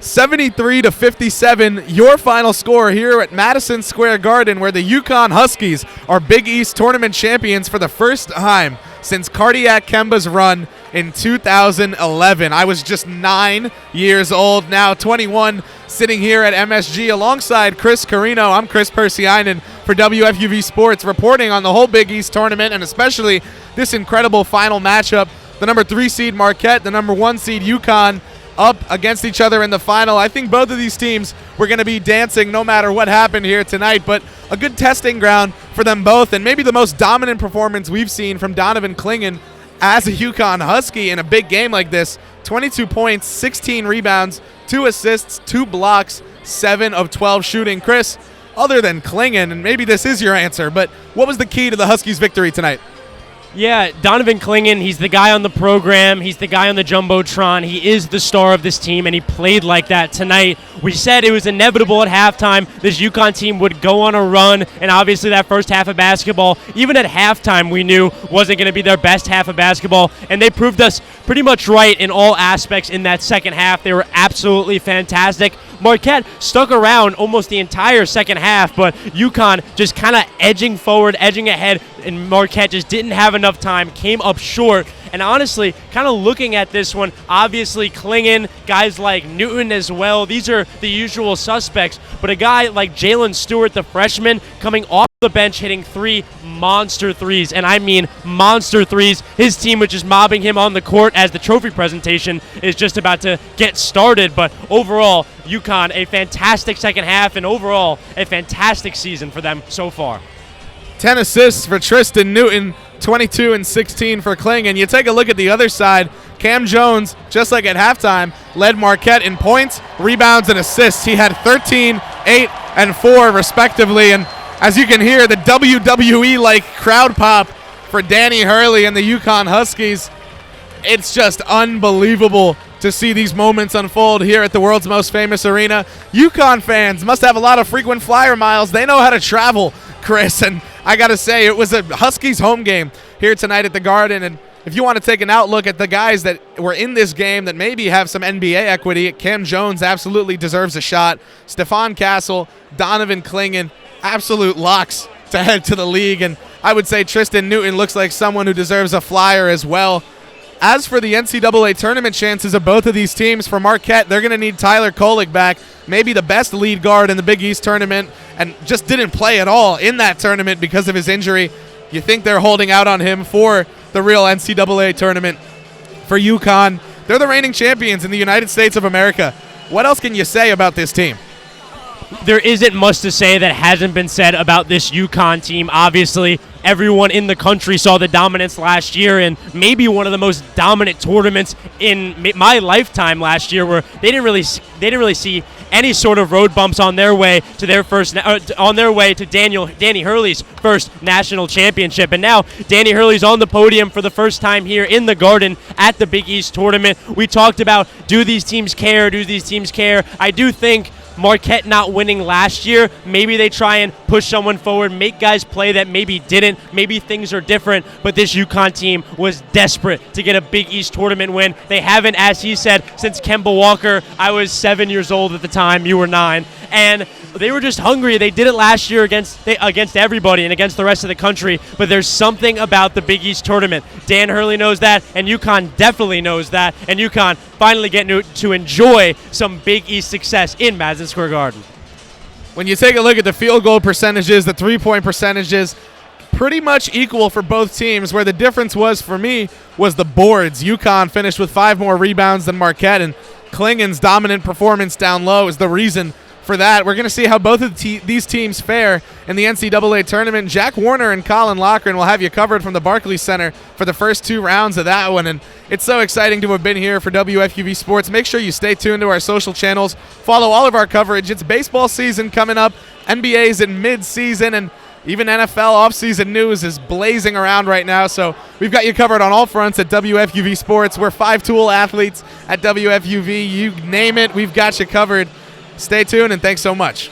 73-57, your final score here at Madison Square Garden, where the UConn Huskies are Big East tournament champions for the first time since Cardiac Kemba's run in 2011. I was just 9 years old, now 21, sitting here at MSG alongside Kris Carrino. I'm Kris Pursiainen for WFUV Sports, reporting on the whole Big East tournament and especially this incredible final matchup. The number 3 seed Marquette, the number 1 seed UConn, up against each other in the final. I think both of these teams were going to be dancing no matter what happened here tonight, but a good testing ground for them both, and maybe the most dominant performance we've seen from Donovan Clingan as a UConn Husky in a big game like this. 22 points, 16 rebounds, 2 assists, 2 blocks, 7 of 12 shooting. Kris, other than Clingan, and maybe this is your answer, but what was the key to the Huskies' victory tonight? Yeah, Donovan Clingan, he's the guy on the program. He's the guy on the Jumbotron. He is the star of this team, and he played like that tonight. We said it was inevitable at halftime this UConn team would go on a run, and obviously that first half of basketball, even at halftime, we knew wasn't going to be their best half of basketball, and they proved us pretty much right in all aspects in that second half. They were absolutely fantastic. Marquette stuck around almost the entire second half, but UConn just kind of edging forward, edging ahead, and Marquette just didn't have enough time, came up short. And honestly, kind of looking at this one, obviously Clingan, guys like Newton as well, these are the usual suspects, but a guy like Jalen Stewart, the freshman, coming off the bench hitting 3 monster threes, and I mean monster threes. His team was just mobbing him on the court as the trophy presentation is just about to get started, but overall, UConn, a fantastic second half, and overall, a fantastic season for them so far. 10 assists for Tristan Newton, 22 and 16 for Clingan. You take a look at the other side, Cam Jones, just like at halftime, led Marquette in points, rebounds, and assists. He had 13, 8, and 4 respectively, and as you can hear, the WWE-like crowd pop for Danny Hurley and the UConn Huskies. It's just unbelievable to see these moments unfold here at the world's most famous arena. UConn fans must have a lot of frequent flyer miles. They know how to travel, Kris, and I got to say, it was a Huskies home game here tonight at the Garden, and if you want to take an outlook at the guys that were in this game that maybe have some NBA equity, Cam Jones absolutely deserves a shot. Stephon Castle, Donovan Clingan, absolute locks to head to the league, and I would say Tristan Newton looks like someone who deserves a flyer as well. As for the NCAA tournament chances of both of these teams, for Marquette, they're going to need Tyler Kolek back, maybe the best lead guard in the Big East tournament, and just didn't play at all in that tournament because of his injury. You think they're holding out on him for the real NCAA tournament. For UConn, they're the reigning champions in the United States of America. What else can you say about this team? There isn't much to say that hasn't been said about this UConn team. Obviously, everyone in the country saw the dominance last year, and maybe one of the most dominant tournaments in my lifetime last year, where they didn't really see any sort of road bumps on their way to their Danny Hurley's first national championship. And now Danny Hurley's on the podium for the first time here in the Garden at the Big East tournament. We talked about, do these teams care? Do these teams care? I do think Marquette not winning last year, maybe they try and push someone forward, make guys play that maybe didn't, maybe things are different, but this UConn team was desperate to get a Big East tournament win. They haven't, as he said, since Kemba Walker. I was 7 years old at the time, you were 9, and they were just hungry. They did it last year against everybody and against the rest of the country, but there's something about the Big East tournament. Dan Hurley knows that, and UConn definitely knows that, and UConn finally getting to enjoy some Big East success in Madison Square Garden. When you take a look at the field goal percentages, the three-point percentages, pretty much equal for both teams. Where the difference was for me was the boards. UConn finished with 5 more rebounds than Marquette, and Clingan's dominant performance down low is the reason for that. We're going to see how both of these teams fare in the NCAA tournament. Jack Warner and Colin Loughran will have you covered from the Barclays Center for the first 2 rounds of that one, and it's so exciting to have been here for WFUV Sports. Make sure you stay tuned to our social channels. Follow all of our coverage. It's baseball season coming up. NBA's in mid-season, and even NFL offseason news is blazing around right now, so we've got you covered on all fronts at WFUV Sports. We're 5-tool athletes at WFUV. You name it, we've got you covered. Stay tuned, and thanks so much.